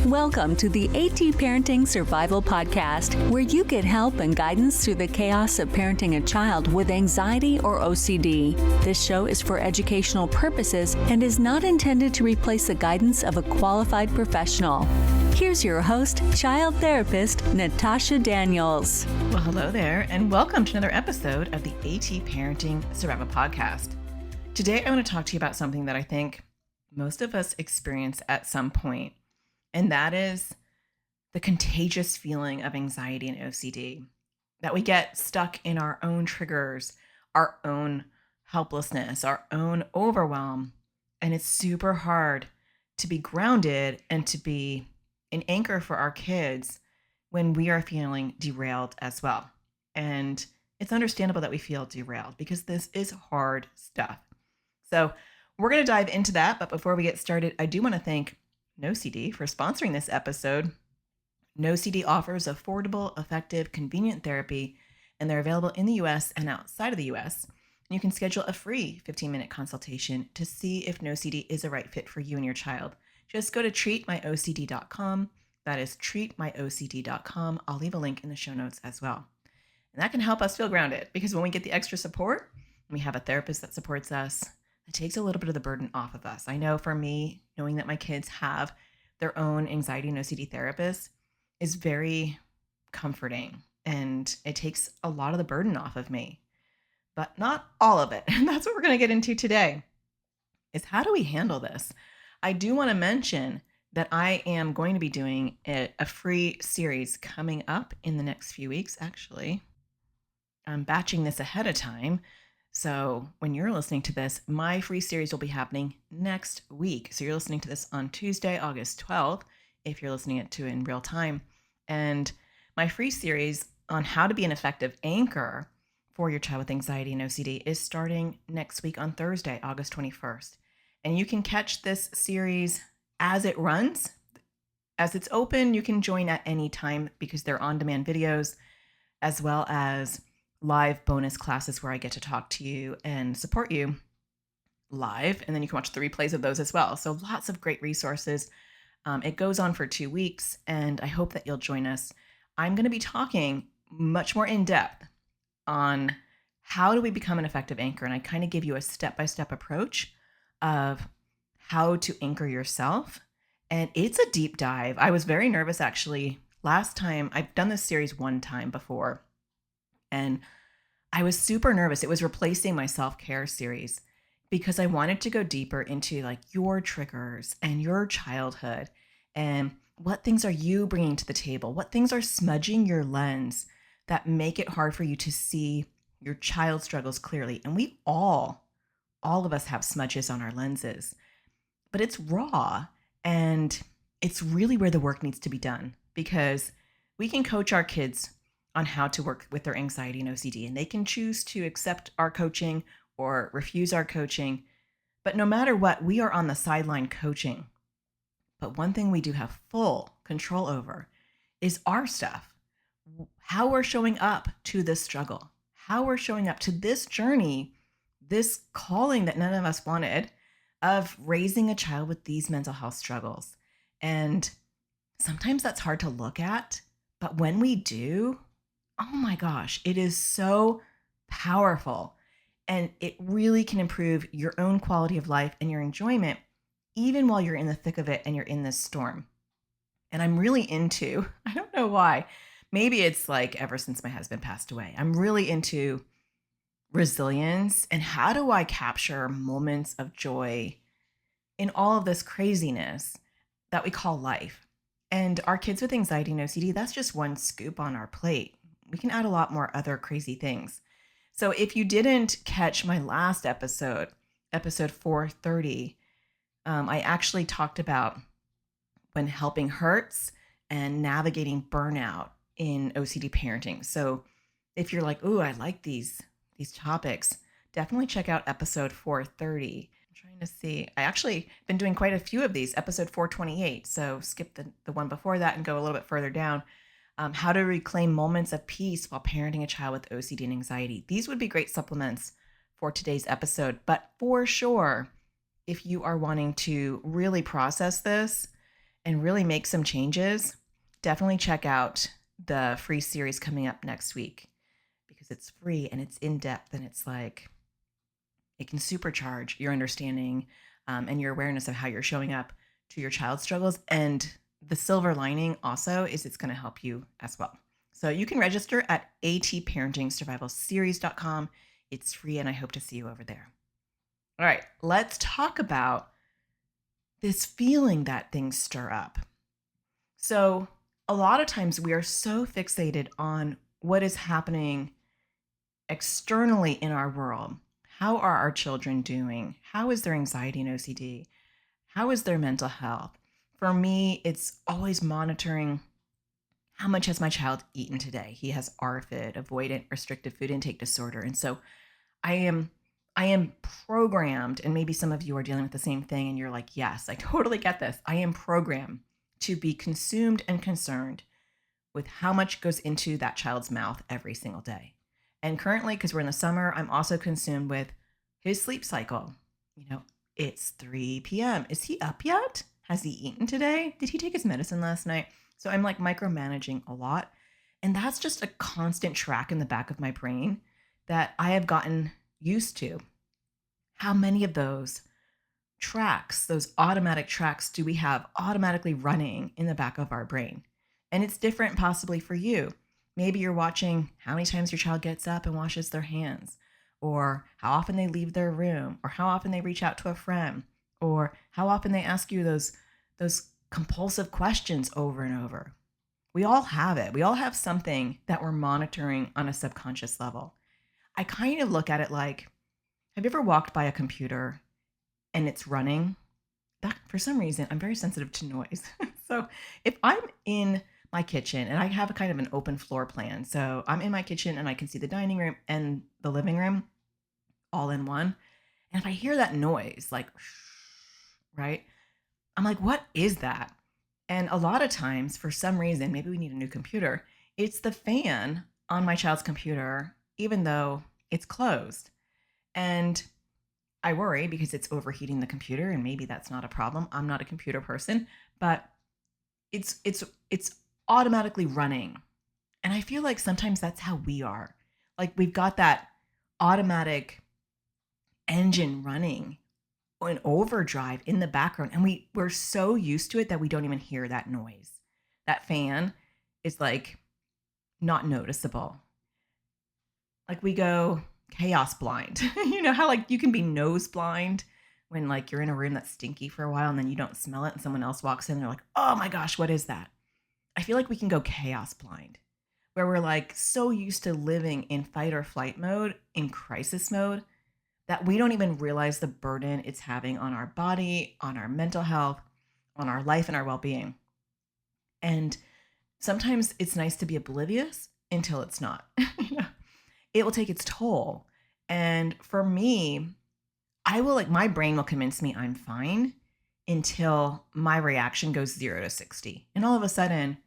Welcome to the AT Parenting Survival Podcast, where you get help and guidance through the chaos of parenting a child with anxiety or OCD. This show is for educational purposes and is not intended to replace the guidance of a qualified professional. Here's your host, child therapist, Natasha Daniels. Well, hello there, and welcome to another episode of the AT Parenting Survival Podcast. Today, I want to talk to you about something that I think most of us experience at some point, and that is the contagious feeling of anxiety and OCD, that we get stuck in our own triggers, our own helplessness, our own overwhelm, and it's super hard to be grounded and to be an anchor for our kids when we are feeling derailed as well. And it's understandable that we feel derailed because this is hard stuff. So we're going to dive into that. But before we get started, I do want to thank NoCD for sponsoring this episode. NoCD offers affordable, effective, convenient therapy, and they're available in the US and outside of the US. And you can schedule a free 15-minute consultation to see if NoCD is a right fit for you and your child. Just go to treatmyocd.com. That is treatmyocd.com. I'll leave a link in the show notes as well. And that can help us feel grounded because when we get the extra support, we have a therapist that supports us, it takes a little bit of the burden off of us. I know for me, knowing that my kids have their own anxiety and OCD therapist is very comforting, and it takes a lot of the burden off of me, but not all of it. And that's what we're going to get into today is how do we handle this? I do want to mention that I am going to be doing a free series coming up in the next few weeks, actually. I'm batching this ahead of time. So when you're listening to this, my free series will be happening next week. So you're listening to this on Tuesday, August 12th, if you're listening to it in real time. And my free series on how to be an effective anchor for your child with anxiety and OCD is starting next week on Thursday, August 21st. And you can catch this series as it runs. As it's open, you can join at any time because they're on-demand videos, as well as live bonus classes where I get to talk to you and support you live. And then you can watch the replays of those as well. So lots of great resources. It goes on for 2 weeks, and I hope that you'll join us. I'm going to be talking much more in depth on how do we become an effective anchor. And I kind of give you a step-by-step approach of how to anchor yourself. And it's a deep dive. I was very nervous actually last time. I've done this series one time before, and I was super nervous. It was replacing my self-care series because I wanted to go deeper into like your triggers and your childhood and what things are you bringing to the table? What things are smudging your lens that make it hard for you to see your child's struggles clearly? And we all of us have smudges on our lenses, but it's raw, and it's really where the work needs to be done, because we can coach our kids on how to work with their anxiety and OCD, and they can choose to accept our coaching or refuse our coaching. But no matter what, we are on the sideline coaching. But one thing we do have full control over is our stuff, how we're showing up to this struggle, how we're showing up to this journey, this calling that none of us wanted of raising a child with these mental health struggles. And sometimes that's hard to look at, but when we do, oh my gosh, it is so powerful. And it really can improve your own quality of life and your enjoyment, even while you're in the thick of it and you're in this storm. And I'm really into, I don't know why, maybe it's like ever since my husband passed away, I'm really into resilience and how do I capture moments of joy in all of this craziness that we call life. And our kids with anxiety and OCD, that's just one scoop on our plate. We can add a lot more other crazy things. So if you didn't catch my last episode, episode 430, I actually talked about when helping hurts and navigating burnout in OCD parenting. So if you're like, ooh, I like these topics, definitely check out episode 430. I'm trying to see. I actually been doing quite a few of these, episode 428. So skip the one before that and go a little bit further down. How to reclaim moments of peace while parenting a child with OCD and anxiety. These would be great supplements for today's episode. But for sure, if you are wanting to really process this and really make some changes, definitely check out the free series coming up next week because it's free and it's in depth and it's like it can supercharge your understanding and your awareness of how you're showing up to your child's struggles. And the silver lining also is it's going to help you as well. So you can register at atparentingsurvivalseries.com. It's free and I hope to see you over there. All right, let's talk about this feeling that things stir up. So a lot of times we are so fixated on what is happening externally in our world. How are our children doing? How is their anxiety and OCD? How is their mental health? For me, it's always monitoring how much has my child eaten today. He has ARFID, avoidant restrictive food intake disorder. And so I am programmed, and maybe some of you are dealing with the same thing and you're like, yes, I totally get this. I am programmed to be consumed and concerned with how much goes into that child's mouth every single day. And currently, because we're in the summer, I'm also consumed with his sleep cycle. It's 3 p.m. Is he up yet? Has he eaten today? Did he take his medicine last night? So I'm like micromanaging a lot. And that's just a constant track in the back of my brain that I have gotten used to. How many of those tracks, those automatic tracks, do we have automatically running in the back of our brain? And it's different possibly for you. Maybe you're watching how many times your child gets up and washes their hands, or how often they leave their room, or how often they reach out to a friend, or how often they ask you those compulsive questions over and over. We all have it. We all have something that we're monitoring on a subconscious level. I kind of look at it like, have you ever walked by a computer and it's running? That, for some reason, I'm very sensitive to noise. So if I'm in my kitchen and I have a kind of an open floor plan, so I'm in my kitchen and I can see the dining room and the living room all in one. And if I hear that noise, like, right, I'm like, what is that? And a lot of times, for some reason, maybe we need a new computer. It's the fan on my child's computer, even though it's closed. And I worry because it's overheating the computer, and maybe that's not a problem. I'm not a computer person, but it's automatically running. And I feel like sometimes that's how we are. Like we've got that automatic engine running in overdrive in the background, and we're so used to it that we don't even hear that noise. That fan is like not noticeable. Like we go chaos blind. You know how like you can be nose blind when like you're in a room that's stinky for a while and then you don't smell it and someone else walks in and they're like, oh my gosh, what is that? I feel like we can go chaos blind, where we're like so used to living in fight or flight mode, in crisis mode, that we don't even realize the burden it's having on our body, on our mental health, on our life and our well-being. And sometimes it's nice to be oblivious until it's not. It will take its toll. And for me, my brain will convince me I'm fine until my reaction goes 0 to 60. And all of a sudden,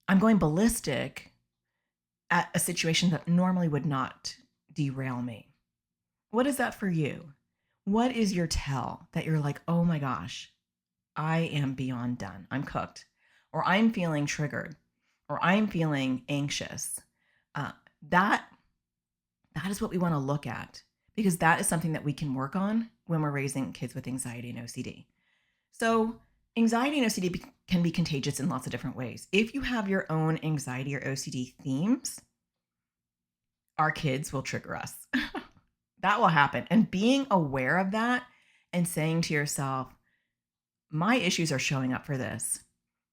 I'm going ballistic at a situation that normally would not derail me. What is that for you? What is your tell that you're like, oh my gosh, I am beyond done. I'm cooked. Or I'm feeling triggered. Or I'm feeling anxious. That is what we want to look at, because that is something that we can work on when we're raising kids with anxiety and OCD. So anxiety and OCD can be contagious in lots of different ways. If you have your own anxiety or OCD themes, our kids will trigger us. That will happen. And being aware of that and saying to yourself, my issues are showing up for this,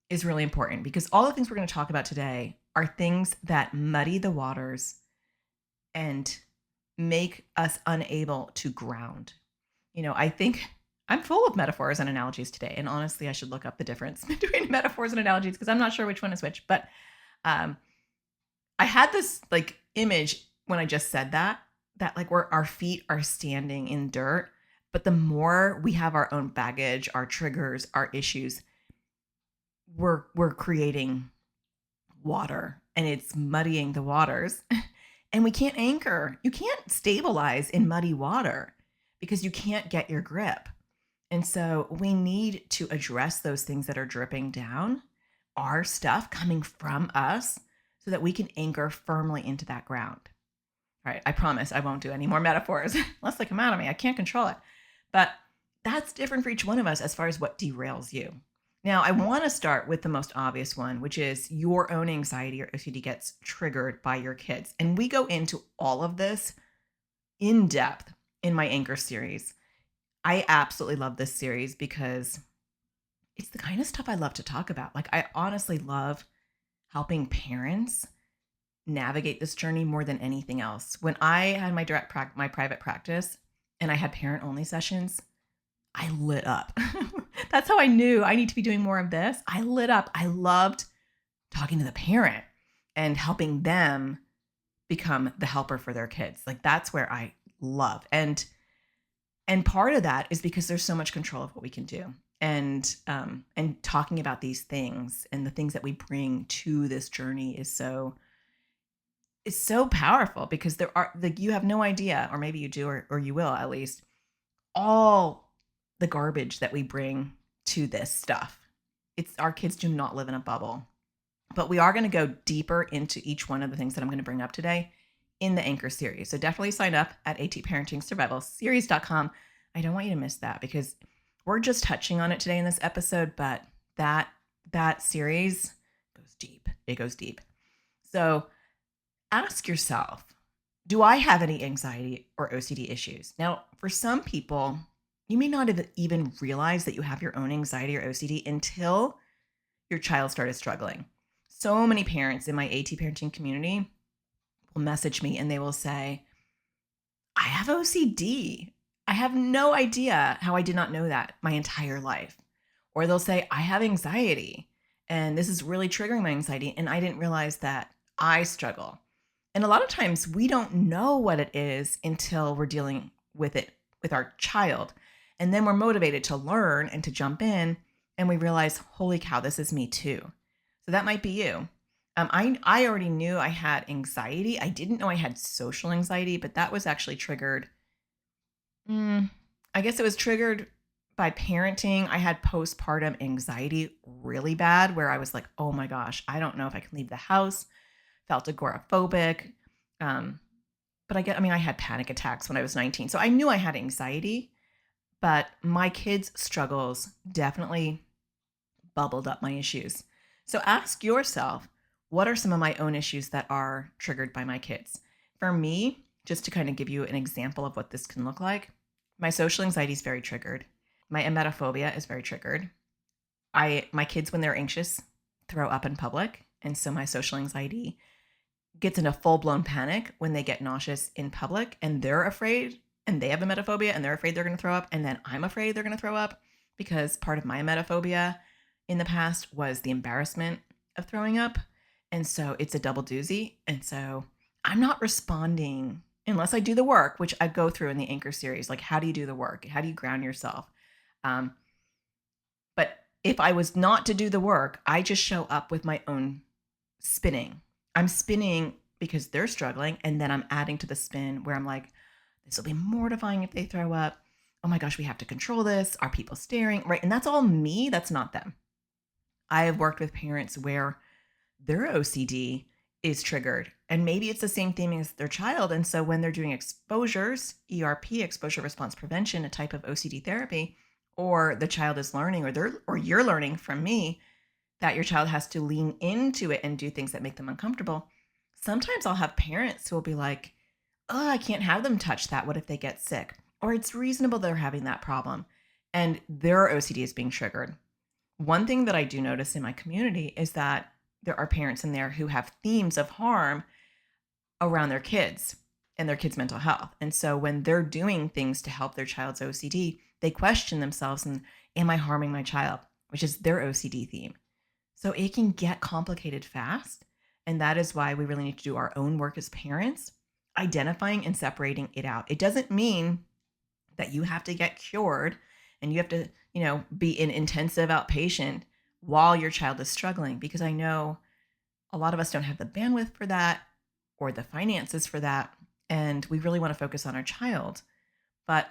is really important, because all the things we're going to talk about today are things that muddy the waters and make us unable to ground. I think I'm full of metaphors and analogies today. And honestly, I should look up the difference between metaphors and analogies because I'm not sure which one is which. But I had this like image when I just said that like where our feet are standing in dirt. But the more we have our own baggage, our triggers, our issues, we're creating water, and it's muddying the waters. And we can't anchor. You can't stabilize in muddy water because you can't get your grip. And so we need to address those things that are dripping down, our stuff coming from us, so that we can anchor firmly into that ground. All right, I promise I won't do any more metaphors unless they come out of me. I can't control it. But that's different for each one of us as far as what derails you. Now, I want to start with the most obvious one, which is your own anxiety or OCD gets triggered by your kids. And we go into all of this in depth in my Anchor series. I absolutely love this series because it's the kind of stuff I love to talk about. Like, I honestly love helping parents navigate this journey more than anything else. When I had my private practice and I had parent only sessions, I lit up. That's how I knew I need to be doing more of this. I lit up. I loved talking to the parent and helping them become the helper for their kids. Like, that's where I love. And part of that is because there's so much control of what we can do. And talking about these things and the things that we bring to this journey is so powerful, because there are, like, you have no idea, or maybe you do, or you will at least, all the garbage that we bring to this stuff. It's, our kids do not live in a bubble. But we are going to go deeper into each one of the things that I'm going to bring up today in the Anchor series. So definitely sign up at atparentingsurvivalseries.com. I don't want you to miss that, because we're just touching on it today in this episode, but that series goes deep. It goes deep. So ask yourself, do I have any anxiety or OCD issues? Now, for some people, you may not have even realized that you have your own anxiety or OCD until your child started struggling. So many parents in my AT parenting community will message me and they will say, I have OCD. I have no idea how I did not know that my entire life. Or they'll say, I have anxiety and this is really triggering my anxiety, and I didn't realize that I struggle. And a lot of times we don't know what it is until we're dealing with it with our child. And then we're motivated to learn and to jump in, and we realize, holy cow, this is me too. So that might be you. I already knew I had anxiety. I didn't know I had social anxiety, but that was actually triggered. I guess it was triggered by parenting. I had postpartum anxiety really bad, where I was like, oh my gosh, I don't know if I can leave the house. Felt agoraphobic. But I had panic attacks when I was 19. So I knew I had anxiety, but my kids' struggles definitely bubbled up my issues. So ask yourself, what are some of my own issues that are triggered by my kids? For me, just to kind of give you an example of what this can look like, my social anxiety is very triggered. My emetophobia is very triggered. My kids, when they're anxious, throw up in public. And so my social anxiety gets into full-blown panic when they get nauseous in public, and they're afraid, and they have emetophobia, and they're afraid they're going to throw up. And then I'm afraid they're going to throw up, because part of my emetophobia in the past was the embarrassment of throwing up. And so it's a double doozy. And so I'm not responding unless I do the work, which I go through in the Anchor series. Like, how do you do the work? How do you ground yourself? But if I was not to do the work, I just show up with my own spinning. I'm spinning because they're struggling. And then I'm adding to the spin where I'm like, this will be mortifying if they throw up. Oh my gosh, we have to control this. Are people staring? Right. And that's all me. That's not them. I have worked with parents where their OCD is triggered, and maybe it's the same thing as their child. And so when they're doing exposures, ERP, exposure response prevention, a type of OCD therapy, or the child is learning, or you're learning from me that your child has to lean into it and do things that make them uncomfortable. Sometimes I'll have parents who will be like, oh, I can't have them touch that. What if they get sick? Or it's reasonable they're having that problem, and their OCD is being triggered. One thing that I do notice in my community is that there are parents in there who have themes of harm around their kids and their kids' mental health. And so when they're doing things to help their child's OCD, they question themselves and, am I harming my child? Which is their OCD theme. So it can get complicated fast. And that is why we really need to do our own work as parents, identifying and separating it out. It doesn't mean that you have to get cured and you have to, be in intensive outpatient while your child is struggling, because I know a lot of us don't have the bandwidth for that or the finances for that. And we really want to focus on our child. But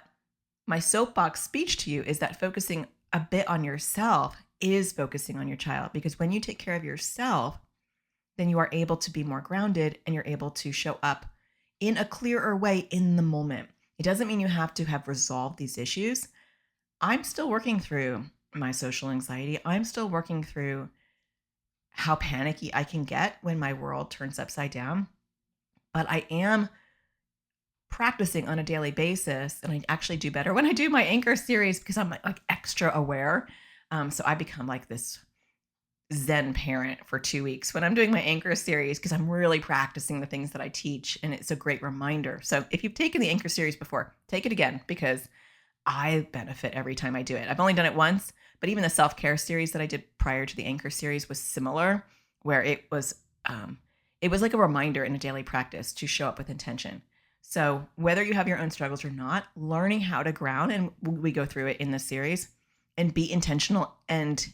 my soapbox speech to you is that focusing a bit on yourself is focusing on your child, because when you take care of yourself, then you are able to be more grounded and you're able to show up in a clearer way in the moment. It doesn't mean you have to have resolved these issues. I'm still working through my social anxiety. I'm still working through how panicky I can get when my world turns upside down. But I am practicing on a daily basis, and I actually do better when I do my anchor series because I'm like extra aware. So I become like this Zen parent for 2 weeks when I'm doing my anchor series, because I'm really practicing the things that I teach, and it's a great reminder. So if you've taken the anchor series before, take it again, because I benefit every time I do it. I've only done it once, but even the self-care series that I did prior to the anchor series was similar, where it was like a reminder in a daily practice to show up with intention. So whether you have your own struggles or not, learning how to ground, and we go through it in this series, and be intentional and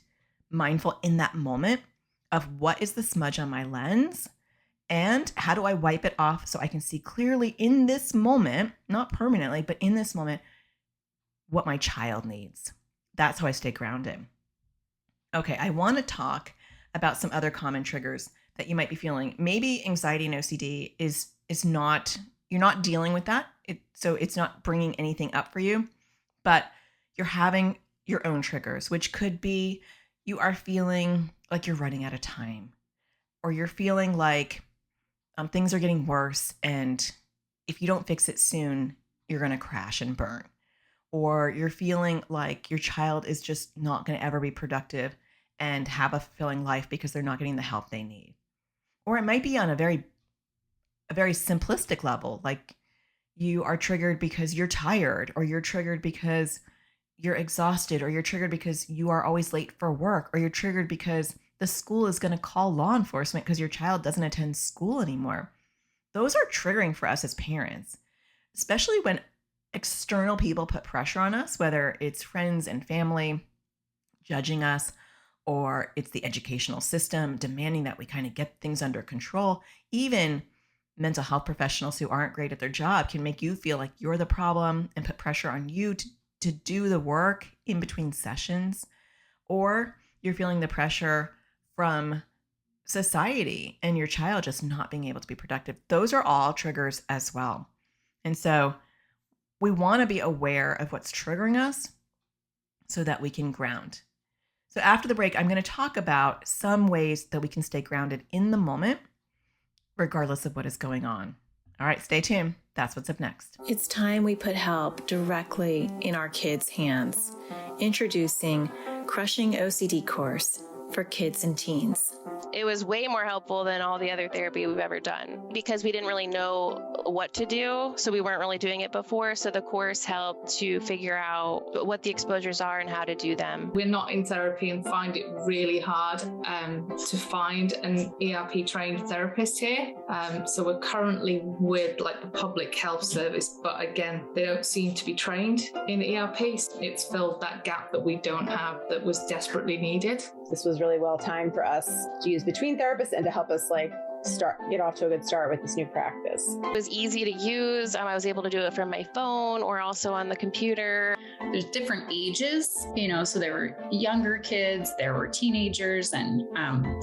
mindful in that moment of what is the smudge on my lens and how do I wipe it off so I can see clearly in this moment, not permanently, but in this moment, what my child needs. That's how I stay grounded. Okay, I want to talk about some other common triggers that you might be feeling. Maybe anxiety and OCD is not, you're not dealing with that. So it's not bringing anything up for you, but you're having your own triggers, which could be you are feeling like you're running out of time, or you're feeling like things are getting worse, and if you don't fix it soon, you're going to crash and burn. Or you're feeling like your child is just not going to ever be productive and have a fulfilling life because they're not getting the help they need. Or it might be on a very simplistic level, like you are triggered because you're tired, or you're triggered because you're exhausted, or you're triggered because you are always late for work, or you're triggered because the school is going to call law enforcement because your child doesn't attend school anymore. Those are triggering for us as parents, especially when external people put pressure on us, whether it's friends and family judging us, or it's the educational system demanding that we kind of get things under control. Even mental health professionals who aren't great at their job can make you feel like you're the problem and put pressure on you to do the work in between sessions. Or you're feeling the pressure from society and your child just not being able to be productive. Those are all triggers as well. And so we want to be aware of what's triggering us so that we can ground. So after the break, I'm going to talk about some ways that we can stay grounded in the moment, regardless of what is going on. All right, stay tuned. That's what's up next. It's time we put help directly in our kids' hands. Introducing Crushing OCD course for kids and teens. It was way more helpful than all the other therapy we've ever done because we didn't really know what to do. So we weren't really doing it before. So the course helped to figure out what the exposures are and how to do them. We're not in therapy and find it really hard to find an ERP trained therapist here. So we're currently with like the public health service, but again, they don't seem to be trained in ERP. It's filled that gap that we don't have that was desperately needed. This was really well timed for us to use between therapists and to help us get off to a good start with this new practice. It was easy to use. I was able to do it from my phone or also on the computer. There's different ages, so there were younger kids, there were teenagers, and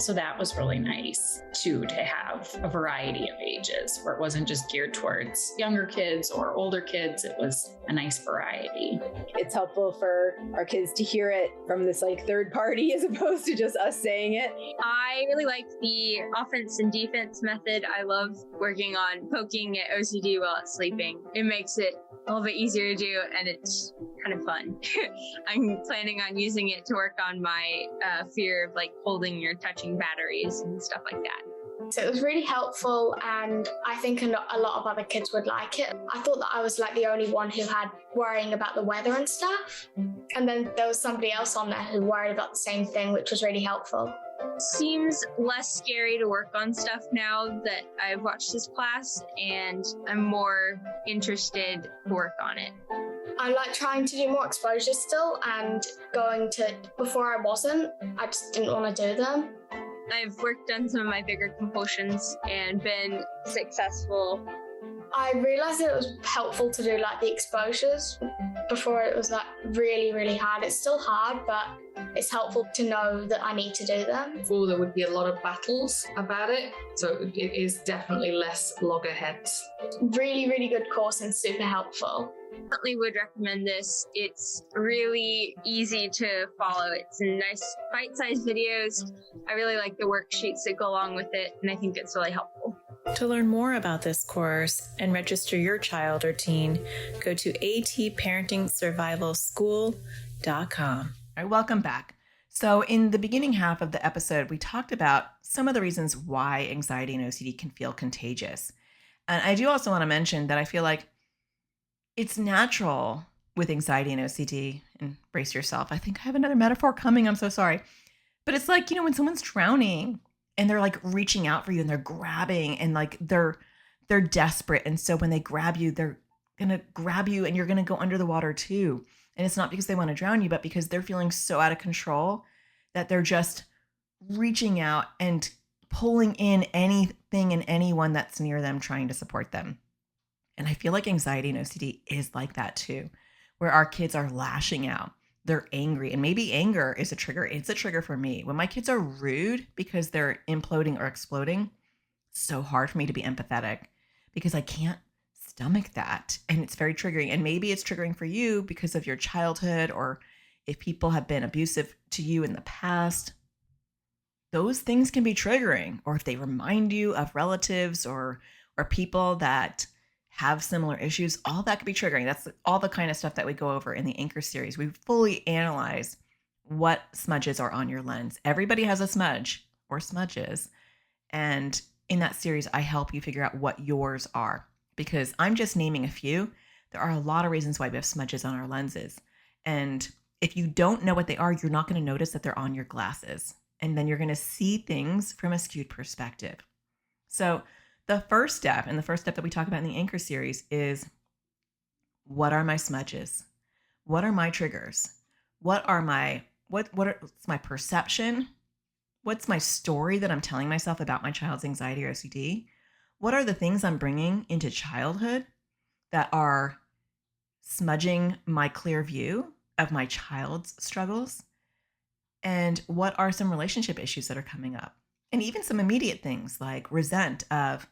so that was really nice too, to have a variety of ages where it wasn't just geared towards younger kids or older kids. It was a nice variety. It's helpful for our kids to hear it from this third party as opposed to just us saying it. I really like the offense and defense method. I love working on poking at OCD while it's sleeping. It makes it a little bit easier to do, and it's kind of fun. I'm planning on using it to work on my fear of holding or touching batteries and stuff like that. So it was really helpful, and I think a lot of other kids would like it. I thought that I was the only one who had worrying about the weather and stuff. And then there was somebody else on there who worried about the same thing, which was really helpful. Seems less scary to work on stuff now that I've watched this class, and I'm more interested to work on it. I like trying to do more exposures still, and before I wasn't, I just didn't want to do them. I've worked on some of my bigger compulsions and been successful. I realized that it was helpful to do the exposures before it was like really, really hard. It's still hard, but it's helpful to know that I need to do them. Before there would be a lot of battles about it, so it is definitely less loggerheads. Really, really good course and super helpful. Definitely would recommend this. It's really easy to follow. It's nice bite-sized videos. I really like the worksheets that go along with it, and I think it's really helpful. To learn more about this course and register your child or teen, go to atparentingsurvivalschool.com. All right, welcome back. So in the beginning half of the episode, we talked about some of the reasons why anxiety and OCD can feel contagious. And I do also want to mention that I feel like it's natural with anxiety and OCD, and brace yourself. I think I have another metaphor coming. I'm so sorry. But it's like, when someone's drowning and they're like reaching out for you and they're grabbing and like they're desperate. And so when they grab you, they're going to grab you and you're going to go under the water too. And it's not because they want to drown you, but because they're feeling so out of control that they're just reaching out and pulling in anything and anyone that's near them, trying to support them. And I feel like anxiety and OCD is like that too, where our kids are lashing out. They're angry, and maybe anger is a trigger. It's a trigger for me. When my kids are rude because they're imploding or exploding, it's so hard for me to be empathetic because I can't stomach that. And it's very triggering. And maybe it's triggering for you because of your childhood, or if people have been abusive to you in the past, those things can be triggering. Or if they remind you of relatives or people that have similar issues, all that could be triggering. That's all the kind of stuff that we go over in the Anchor series. We fully analyze what smudges are on your lens. Everybody has a smudge or smudges. And in that series, I help you figure out what yours are, because I'm just naming a few. There are a lot of reasons why we have smudges on our lenses. And if you don't know what they are, you're not going to notice that they're on your glasses. And then you're going to see things from a skewed perspective. So the first step that we talk about in the Anchor series is, what are my smudges? What are my triggers? What's my perception? What's my story that I'm telling myself about my child's anxiety or OCD? What are the things I'm bringing into childhood that are smudging my clear view of my child's struggles? And what are some relationship issues that are coming up? And even some immediate things like resent of,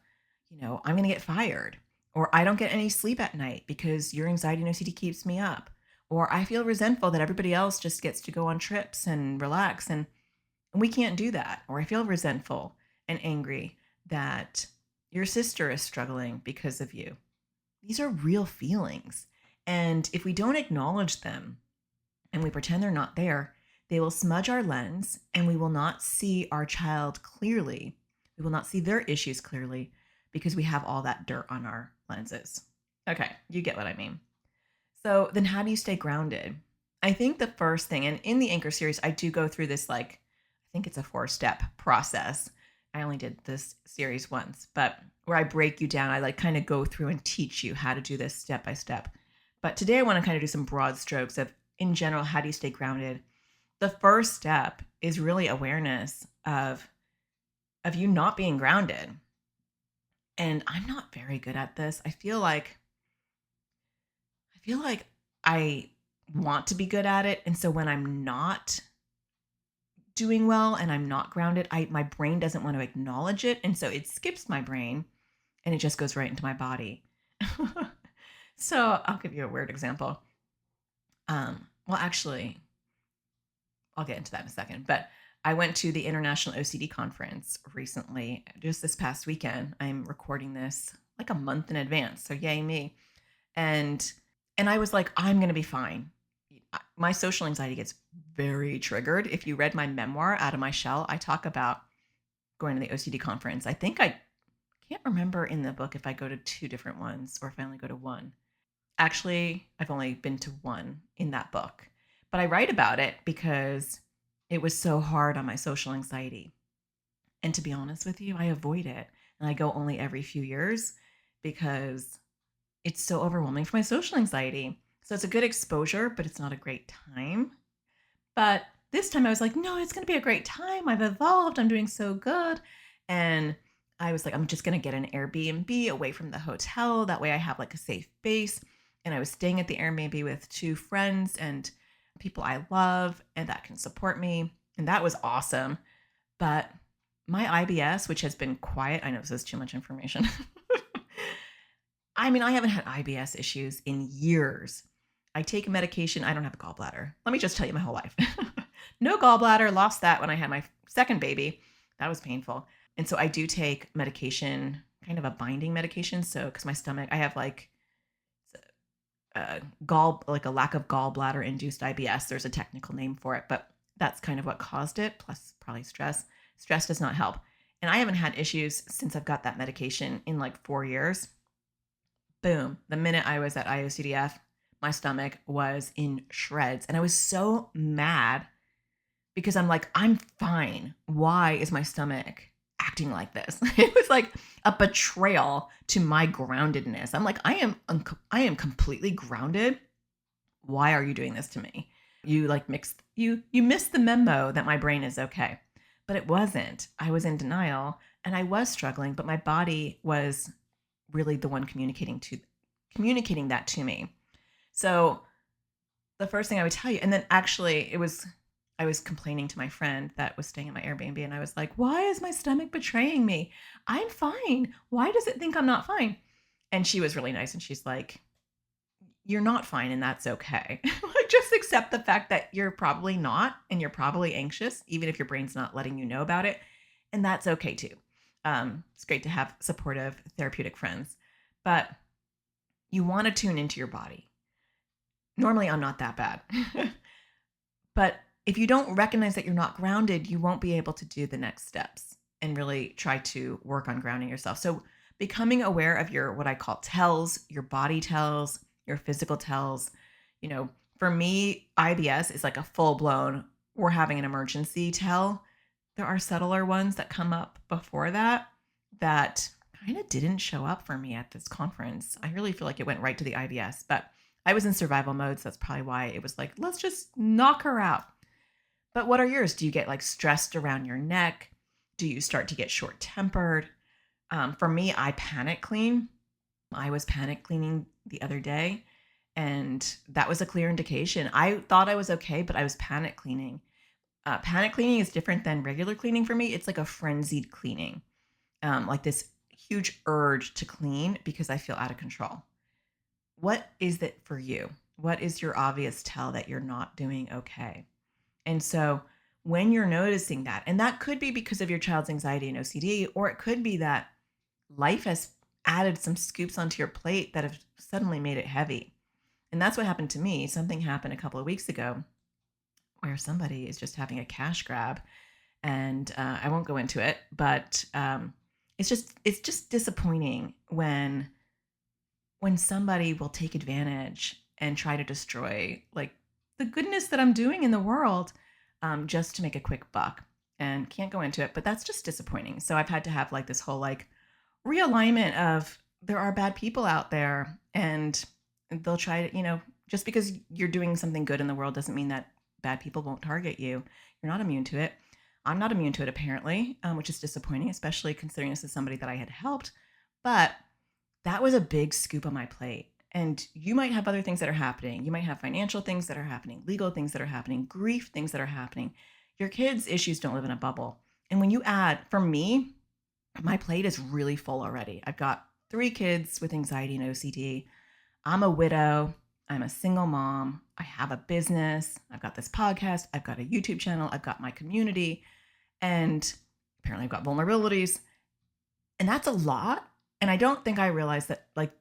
I'm going to get fired, or I don't get any sleep at night because your anxiety and OCD keeps me up, or I feel resentful that everybody else just gets to go on trips and relax and we can't do that. Or I feel resentful and angry that your sister is struggling because of you. These are real feelings. And if we don't acknowledge them and we pretend they're not there, they will smudge our lens and we will not see our child clearly. We will not see their issues clearly because we have all that dirt on our lenses. Okay, you get what I mean. So then how do you stay grounded? I think the first thing, and in the Anchor series, I do go through this, I think it's a 4-step process. I only did this series once, but where I break you down, I kind of go through and teach you how to do this step by step. But today I want to kind of do some broad strokes of, in general, how do you stay grounded? The first step is really awareness of you not being grounded. And I'm not very good at this. I feel like I want to be good at it. And so when I'm not doing well and I'm not grounded, my brain doesn't want to acknowledge it. And so it skips my brain and it just goes right into my body. So I'll give you a weird example. Well, actually, I'll get into that in a second. But I went to the International OCD conference recently, just this past weekend. I'm recording this like a month in advance, so yay me. And I was like, I'm going to be fine. My social anxiety gets very triggered. If you read my memoir, Out of My Shell, I talk about going to the OCD conference. I think I can't remember in the book if I go to 2 different ones or if I only go to 1. Actually, I've only been to 1 in that book. But I write about it because it was so hard on my social anxiety. And to be honest with you, I avoid it. And I go only every few years because it's so overwhelming for my social anxiety. So it's a good exposure, but it's not a great time. But this time I was like, no, it's going to be a great time. I've evolved. I'm doing so good. And I was like, I'm just going to get an Airbnb away from the hotel. That way I have a safe base. and I was staying at the Airbnb with 2 friends and people I love and that can support me. And that was awesome. But my IBS, which has been quiet, I know this is too much information. I mean, I haven't had IBS issues in years. I take medication. I don't have a gallbladder. Let me just tell you my whole life. No gallbladder, lost that when I had my second baby. That was painful. And so I do take medication, kind of a binding medication. So, because my stomach, I have like like a lack of gallbladder induced IBS. There's a technical name for it, but that's kind of what caused it, plus probably stress. Stress does not help. And I haven't had issues since I've got that medication in like 4 years. Boom. The minute I was at IOCDF, my stomach was in shreds. And I was so mad because I'm like, I'm fine. Why is my stomach acting like this? It was like a betrayal to my groundedness. I'm like, I am completely grounded. Why are you doing this to me? You like you missed the memo that my brain is okay. But it wasn't. I was in denial and I was struggling, but my body was really the one communicating that to me. So the first thing I would tell you, and then actually I was complaining to my friend that was staying at my Airbnb, and I was like, why is my stomach betraying me? I'm fine. Why does it think I'm not fine? And she was really nice. And she's like, you're not fine. And that's okay. Like, just accept the fact that you're probably not, and you're probably anxious, even if your brain's not letting you know about it. And that's okay too. It's great to have supportive therapeutic friends, but you want to tune into your body. Normally I'm not that bad, but if you don't recognize that you're not grounded, you won't be able to do the next steps and really try to work on grounding yourself. So becoming aware of your, what I call tells, your body tells, your physical tells. You know, for me, IBS is like a full blown, we're having an emergency tell. There are subtler ones that come up before that kind of didn't show up for me at this conference. I really feel like it went right to the IBS, but I was in survival mode. So that's probably why it was like, let's just knock her out. But what are yours? Do you get like stressed around your neck? Do you start to get short-tempered? For me, I panic clean. I was panic cleaning the other day, and that was a clear indication. I thought I was okay, but I was panic cleaning. Panic cleaning is different than regular cleaning for me. It's like a frenzied cleaning, like this huge urge to clean because I feel out of control. What is it for you? What is your obvious tell that you're not doing okay? And so when you're noticing that, and that could be because of your child's anxiety and OCD, or it could be that life has added some scoops onto your plate that have suddenly made it heavy. And that's what happened to me. Something happened a couple of weeks ago where somebody is just having a cash grab. And I won't go into it, but it's just disappointing when somebody will take advantage and try to destroy like the goodness that I'm doing in the world, just to make a quick buck. And can't go into it, but that's just disappointing. So I've had to have like this whole like realignment of there are bad people out there, and they'll try to, just because you're doing something good in the world doesn't mean that bad people won't target you. You're not immune to it. I'm not immune to it apparently, which is disappointing, especially considering this is somebody that I had helped. But that was a big scoop on my plate. And you might have other things that are happening. You might have financial things that are happening, legal things that are happening, grief things that are happening. Your kids' issues don't live in a bubble. And when you add, for me, my plate is really full already. I've got 3 kids with anxiety and OCD. I'm a widow. I'm a single mom. I have a business. I've got this podcast. I've got a YouTube channel. I've got my community. And apparently I've got vulnerabilities. And that's a lot. And I don't think I realized that like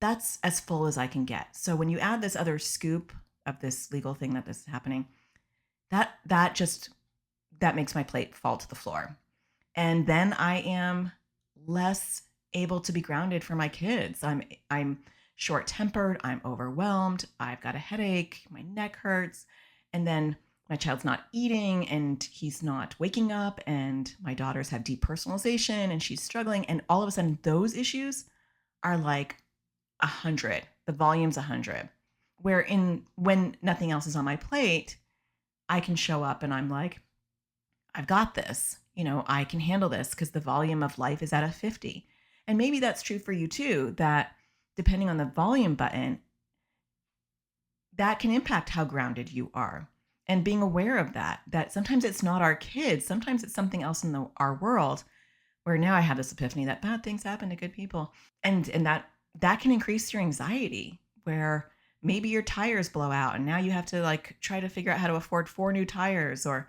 that's as full as I can get. So when you add this other scoop of this legal thing that is happening, that makes my plate fall to the floor. And then I am less able to be grounded for my kids. I'm short-tempered, I'm overwhelmed, I've got a headache, my neck hurts, and then my child's not eating and he's not waking up, and my daughters have depersonalization and she's struggling, and all of a sudden those issues are like 100. The volume's 100. When nothing else is on my plate, I can show up and I'm like, I've got this. I can handle this because the volume of life is at a 50. And maybe that's true for you too, that depending on the volume button, that can impact how grounded you are. And being aware of that sometimes it's not our kids, sometimes it's something else in our world, where now I have this epiphany that bad things happen to good people. And that can increase your anxiety, where maybe your tires blow out and now you have to like try to figure out how to afford 4 new tires, or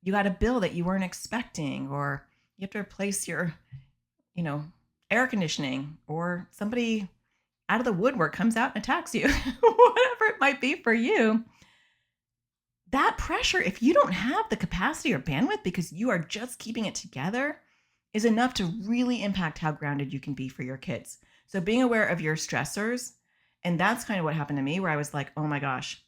you got a bill that you weren't expecting, or you have to replace your, air conditioning, or somebody out of the woodwork comes out and attacks you, whatever it might be for you. That pressure, if you don't have the capacity or bandwidth because you are just keeping it together, is enough to really impact how grounded you can be for your kids. So being aware of your stressors, and that's kind of what happened to me, where I was like, oh my gosh,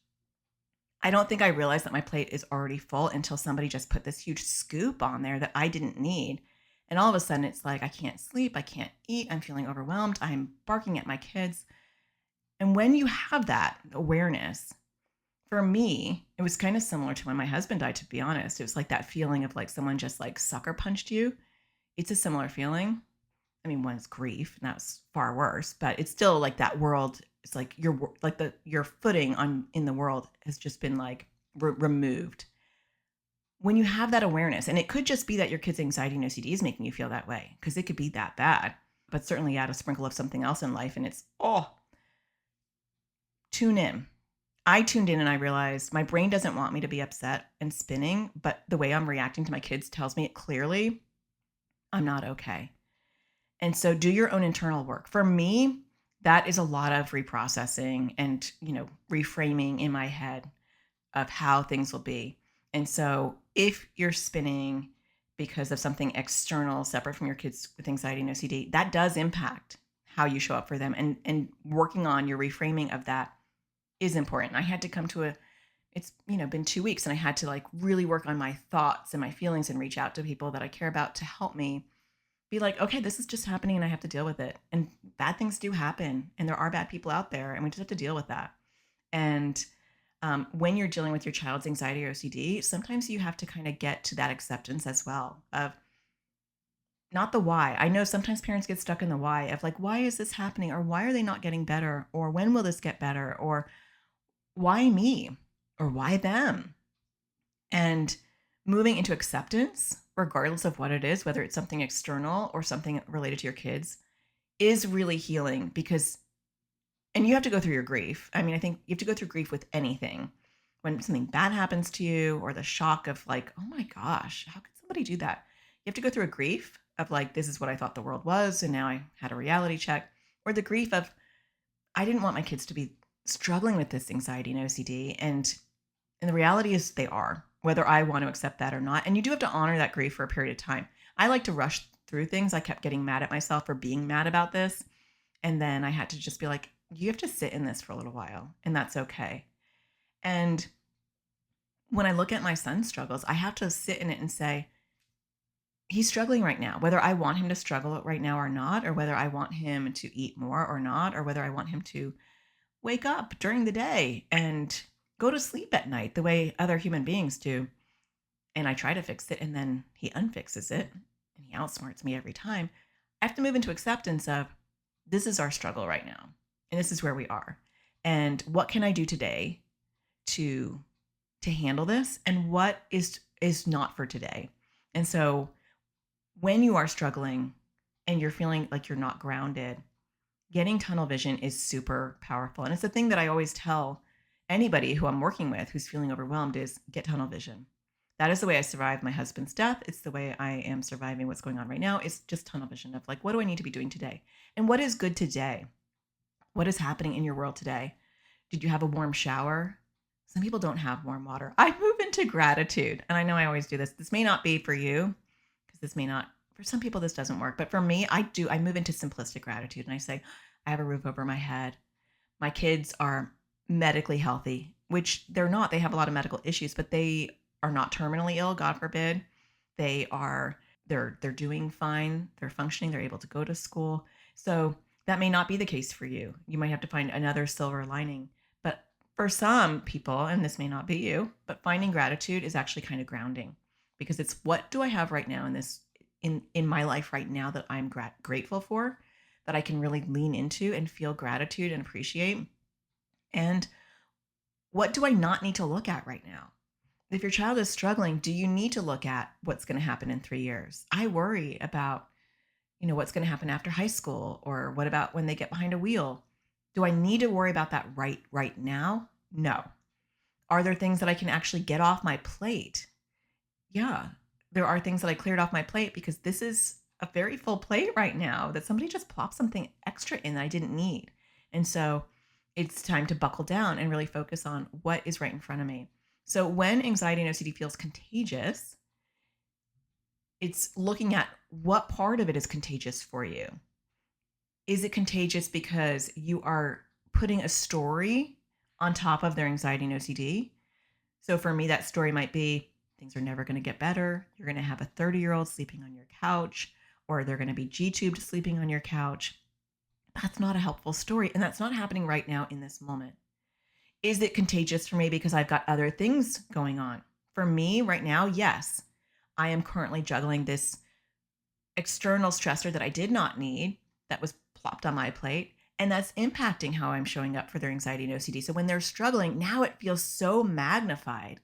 I don't think I realized that my plate is already full until somebody just put this huge scoop on there that I didn't need. And all of a sudden it's like, I can't sleep, I can't eat, I'm feeling overwhelmed, I'm barking at my kids. And when you have that awareness, for me, it was kind of similar to when my husband died, to be honest. It was like that feeling of like someone just like sucker punched you. It's a similar feeling. I mean, one's grief, and that's far worse, but it's still like that world. It's like your footing in the world has just been like removed. When you have that awareness, and it could just be that your kid's anxiety and OCD is making you feel that way, because it could be that bad, but certainly add a sprinkle of something else in life, and it's, tune in. I tuned in and I realized my brain doesn't want me to be upset and spinning, but the way I'm reacting to my kids tells me it clearly. I'm not okay. And so do your own internal work. For me, that is a lot of reprocessing and, reframing in my head of how things will be. And so if you're spinning because of something external, separate from your kids with anxiety and OCD, that does impact how you show up for them, and working on your reframing of that is important. I had to come to it's been 2 weeks, and I had to like really work on my thoughts and my feelings and reach out to people that I care about to help me be like, okay, this is just happening and I have to deal with it. And bad things do happen, and there are bad people out there, and we just have to deal with that. And when you're dealing with your child's anxiety or OCD, sometimes you have to kind of get to that acceptance as well of not the why. I know sometimes parents get stuck in the why of like, why is this happening? Or why are they not getting better? Or when will this get better? Or why me? Or why them? And moving into acceptance, regardless of what it is, whether it's something external or something related to your kids, is really healing, because, and you have to go through your grief. I mean, I think you have to go through grief with anything. When something bad happens to you, or the shock of like, oh my gosh, how could somebody do that? You have to go through a grief of like, this is what I thought the world was, and now I had a reality check. Or the grief of, I didn't want my kids to be struggling with this anxiety and OCD. And the reality is they are, whether I want to accept that or not. And you do have to honor that grief for a period of time. I like to rush through things. I kept getting mad at myself for being mad about this. And then I had to just be like, you have to sit in this for a little while, and that's okay. And when I look at my son's struggles, I have to sit in it and say, he's struggling right now, whether I want him to struggle right now or not, or whether I want him to eat more or not, or whether I want him to wake up during the day and go to sleep at night the way other human beings do. And I try to fix it, and then he unfixes it, and he outsmarts me every time. I have to move into acceptance of, this is our struggle right now, and this is where we are. And what can I do today to handle this, and what is not for today? And so when you are struggling and you're feeling like you're not grounded, getting tunnel vision is super powerful. And it's the thing that I always tell anybody who I'm working with who's feeling overwhelmed is get tunnel vision. That is the way I survived my husband's death. It's the way I am surviving what's going on right now. It's just tunnel vision of like, what do I need to be doing today? And what is good today? What is happening in your world today? Did you have a warm shower? Some people don't have warm water. I move into gratitude. And I know I always do this. This may not be for you, because this may not, for some people, this doesn't work. But for me, I move into simplistic gratitude. And I say, I have a roof over my head. My kids are medically healthy, which they're not. They have a lot of medical issues, but they are not terminally ill, God forbid. They're doing fine. They're functioning. They're able to go to school. So that may not be the case for you. You might have to find another silver lining. But for some people, and this may not be you, but finding gratitude is actually kind of grounding, because it's, what do I have right now in my life right now that I'm grateful for, that I can really lean into and feel gratitude and appreciate? And what do I not need to look at right now? If your child is struggling, do you need to look at what's going to happen in 3 years? I worry about, what's going to happen after high school, or what about when they get behind a wheel? Do I need to worry about that right now? No. Are there things that I can actually get off my plate? Yeah, there are things that I cleared off my plate because this is a very full plate right now that somebody just plopped something extra in that I didn't need. And so it's time to buckle down and really focus on what is right in front of me. So when anxiety and OCD feels contagious, it's looking at what part of it is contagious for you. Is it contagious because you are putting a story on top of their anxiety and OCD? So for me, that story might be things are never going to get better. You're going to have a 30-year-old sleeping on your couch, or they're going to be G-tubed sleeping on your couch. That's not a helpful story. And that's not happening right now in this moment. Is it contagious for me because I've got other things going on? For me right now, yes. I am currently juggling this external stressor that I did not need, that was plopped on my plate. And that's impacting how I'm showing up for their anxiety and OCD. So when they're struggling, now it feels so magnified.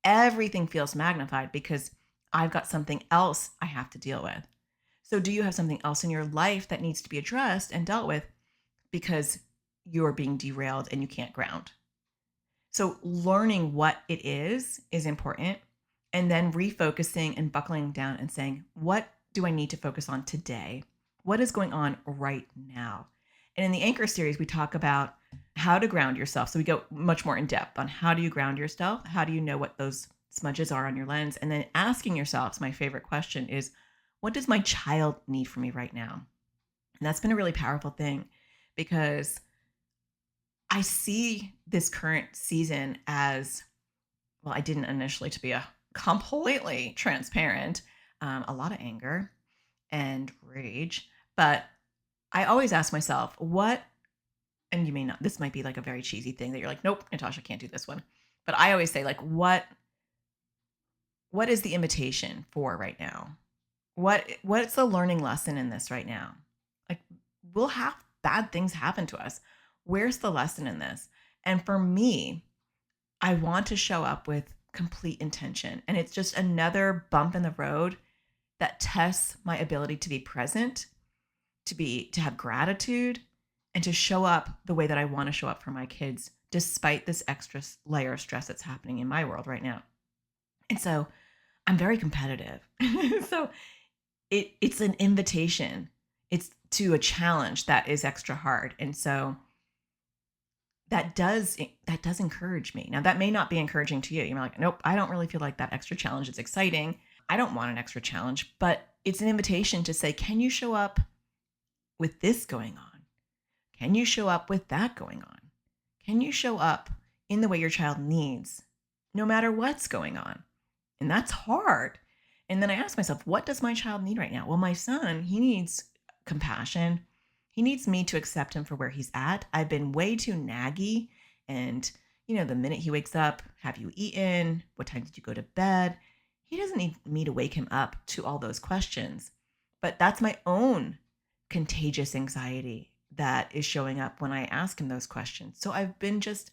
Everything feels magnified because I've got something else I have to deal with. So do you have something else in your life that needs to be addressed and dealt with because you're being derailed and you can't ground? So learning what it is important, and then refocusing and buckling down and saying, what do I need to focus on today? What is going on right now? And in the Anchor series, we talk about how to ground yourself. So we go much more in depth on how do you ground yourself? How do you know what those smudges are on your lens? And then asking yourself, my favorite question is, what does my child need from me right now? And that's been a really powerful thing because I see this current season as, well, I didn't initially, to be completely transparent, a lot of anger and rage, but I always ask myself, and you may not, this might be like a very cheesy thing that you're like, nope, Natasha can't do this one. But I always say, like, what is the invitation for right now? What's the learning lesson in this right now? Like, we'll have bad things happen to us. Where's the lesson in this? And for me, I want to show up with complete intention. And it's just another bump in the road that tests my ability to be present, to have gratitude, and to show up the way that I want to show up for my kids, despite this extra layer of stress that's happening in my world right now. And so I'm very competitive. So it's an invitation. It's to a challenge that is extra hard. And so that does encourage me. Now, that may not be encouraging to you. You're like, nope, I don't really feel like that extra challenge is exciting. I don't want an extra challenge, but it's an invitation to say, can you show up with this going on? Can you show up with that going on? Can you show up in the way your child needs, no matter what's going on? And that's hard. And then I ask myself, what does my child need right now? Well, my son, he needs compassion. He needs me to accept him for where he's at. I've been way too naggy. And, the minute he wakes up, have you eaten? What time did you go to bed? He doesn't need me to wake him up to all those questions. But that's my own contagious anxiety that is showing up when I ask him those questions. So I've been just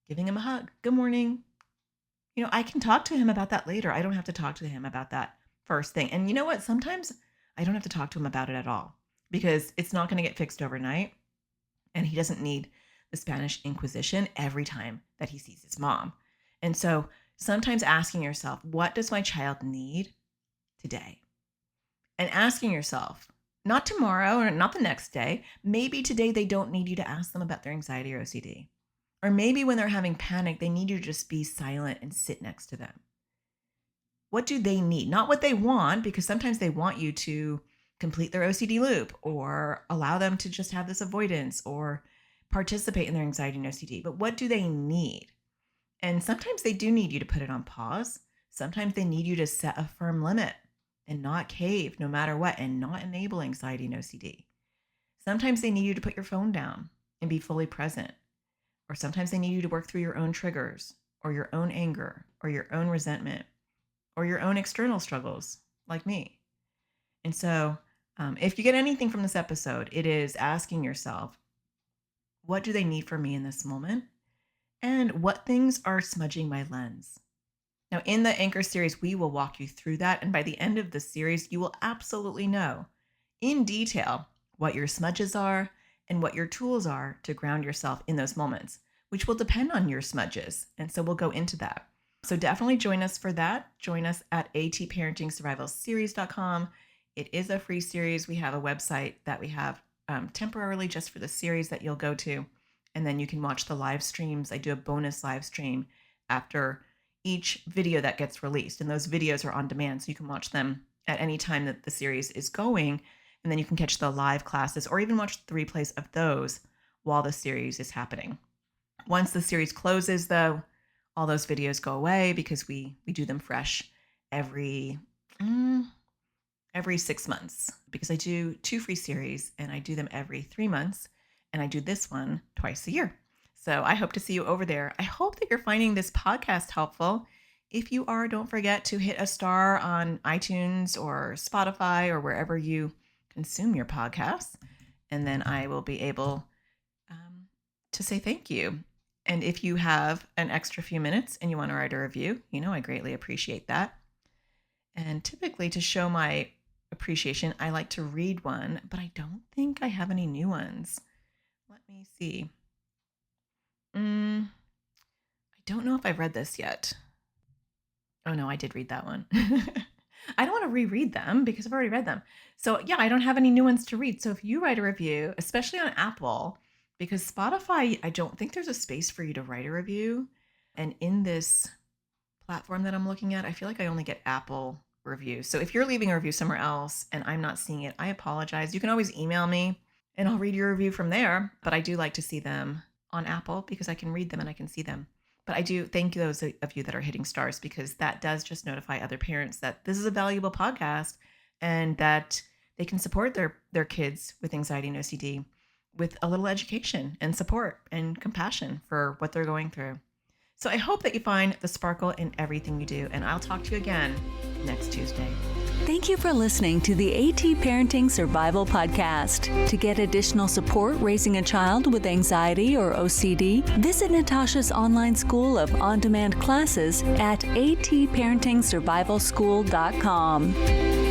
giving him a hug. Good morning. I can talk to him about that later. I don't have to talk to him about that first thing. And you know what? Sometimes I don't have to talk to him about it at all because it's not going to get fixed overnight. And he doesn't need the Spanish Inquisition every time that he sees his mom. And so sometimes asking yourself, what does my child need today? And asking yourself, not tomorrow or not the next day, maybe today they don't need you to ask them about their anxiety or OCD. Or maybe when they're having panic, they need you to just be silent and sit next to them. What do they need? Not what they want, because sometimes they want you to complete their OCD loop or allow them to just have this avoidance or participate in their anxiety and OCD. But what do they need? And sometimes they do need you to put it on pause. Sometimes they need you to set a firm limit and not cave no matter what and not enable anxiety and OCD. Sometimes they need you to put your phone down and be fully present. Or sometimes they need you to work through your own triggers or your own anger or your own resentment or your own external struggles like me. And so if you get anything from this episode, it is asking yourself, what do they need from me in this moment? and what things are smudging my lens. Now, in the Anchor series, we will walk you through that. And by the end of the series, you will absolutely know in detail what your smudges are and what your tools are to ground yourself in those moments, which will depend on your smudges. And so we'll go into that. So definitely join us for that. Join us at atparentingsurvivalseries.com. It is a free series. We have a website that we have temporarily just for the series that you'll go to. And then you can watch the live streams. I do a bonus live stream after each video that gets released. And those videos are on demand, so you can watch them at any time that the series is going. And then you can catch the live classes or even watch the replays of those while the series is happening. Once the series closes, though, all those videos go away because we do them fresh every 6 months, because I do 2 free series and I do them every 3 months, and I do this one twice a year. So I hope to see you over there. I hope that you're finding this podcast helpful. If you are, don't forget to hit a star on iTunes or Spotify or wherever you consume your podcasts. And then I will be able to say thank you. And if you have an extra few minutes and you want to write a review, I greatly appreciate that. And typically, to show my appreciation, I like to read one, but I don't think I have any new ones. Let me see. I don't know if I've read this yet. Oh no, I did read that one. I don't want to reread them because I've already read them. So yeah, I don't have any new ones to read. So if you write a review, especially on Apple, because Spotify, I don't think there's a space for you to write a review. And in this platform that I'm looking at, I feel like I only get Apple reviews. So if you're leaving a review somewhere else and I'm not seeing it, I apologize. You can always email me and I'll read your review from there. But I do like to see them on Apple because I can read them and I can see them. But I do thank those of you that are hitting stars, because that does just notify other parents that this is a valuable podcast and that they can support their kids with anxiety and OCD with a little education and support and compassion for what they're going through. So I hope that you find the sparkle in everything you do, and I'll talk to you again next Tuesday. Thank you for listening to the AT Parenting Survival Podcast. To get additional support raising a child with anxiety or OCD, visit Natasha's online school of on-demand classes at atparentingsurvivalschool.com.